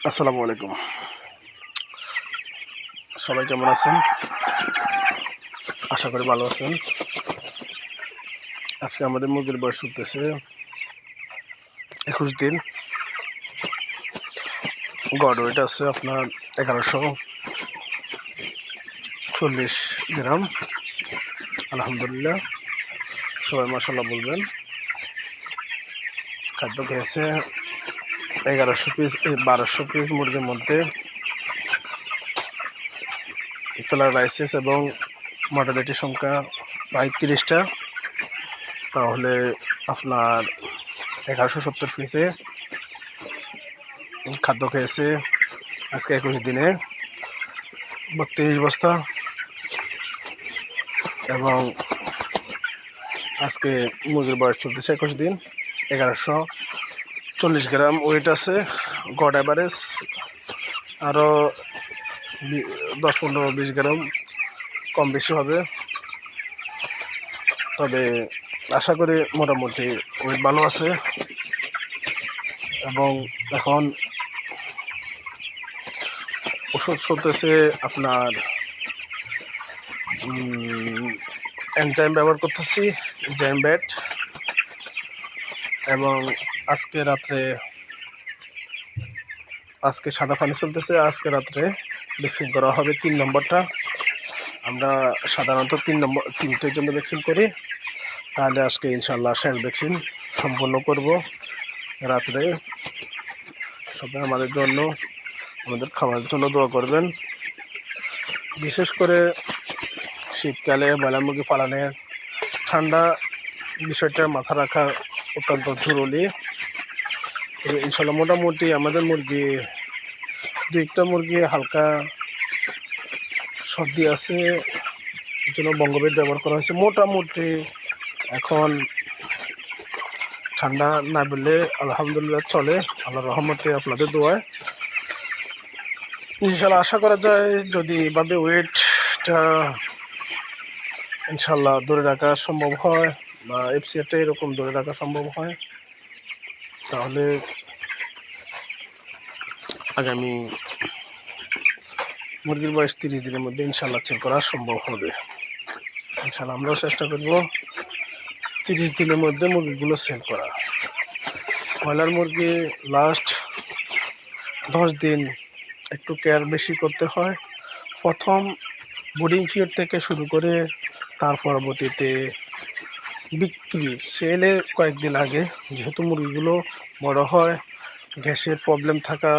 আসসালামু আলাইকুম। সবাই কেমন আছেন? আশা করি ভালো আছেন। আজকে আমাদের মুরগির বয়স চলতেছে 21 দিন। গড় ওয়েট আছে আপনার 1140 গ্রাম। আলহামদুলিল্লাহ, সবাই মাশাআল্লাহ বলবেন। খাদ্য খেয়েছে 1200 পিস মুরগির মধ্যে কালার রাইসেস এবং মর্টালিটি সংখ্যা প্রায় 30টা। তাহলে আপনার 1170 পিসে খাদ্য খেয়েছে আজকে 21 দিনে 32 বস্তা। এবং আজকে মুরগির বয়স চলতেছে 21 দিন, 1140 গ্রাম ওয়েট আছে। গড অ্যাভারেজ আরও 10-15-20 গ্রাম কম বেশি হবে, তবে আশা করি মোটামুটি ওয়েট ভালো আছে। এবং এখন ওষুধ চলতেছে আপনার এনজাইম ব্যবহার করতেছি, এনজাইম ব্যাট। এবং আজকে সাদা পানি চলতেছে। আজকে রাত্রে ভ্যাকসিন করা হবে 3 নম্বরটা। আমরা সাধারণত 3টের জন্য ভ্যাকসিন করি, তাহলে আজকে ইনশাল্লাহ শেষ ভ্যাকসিন সম্পন্ন করব রাত্রে। সবাই আমাদের খাবারের জন্য দোয়া করবেন। বিশেষ করে শীতকালে ব্রয়লার মুরগি পালনের ঠান্ডা বিষয়টা মাথা রাখা অত্যন্ত জরুরি। ইনশাল্লাহ মোটামুটি আমাদের দুইটা মুরগি হালকা সর্দি আছে, এর জন্য বঙ্গবেড ব্যবহার করা হয়েছে। মোটামুটি এখন ঠান্ডা না বললে আলহামদুলিল্লাহ চলে, আল্লাহর রহমতে আপনাদের দোয়ায়। ইনশাল্লাহ আশা করা যায় যদি এভাবে ওয়েটটা ইনশাল্লাহ ধরে রাখা সম্ভব হয়, বা এফসিআরটা এরকম ধরে রাখা সম্ভব হয়, তাহলে আগামী মুরগির বয়স 30 দিনের মধ্যে ইনশাল্লাহ চেক করা সম্ভব হবে। ইনশাল্লাহ আমরাও চেষ্টা করব 30 দিনের মধ্যে মুরগিগুলো সেল করা। ব্রয়লার মুরগি লাস্ট 10 দিন একটু কেয়ার বেশি করতে হয়। প্রথম ব্রিডিং পিরিয়ড থেকে শুরু করে তার পরবর্তীতে সেলের কয়েকদিন আগে, যেহেতু মুরগিগুলো বড় হয়, গ্যাসের প্রবলেম থাকা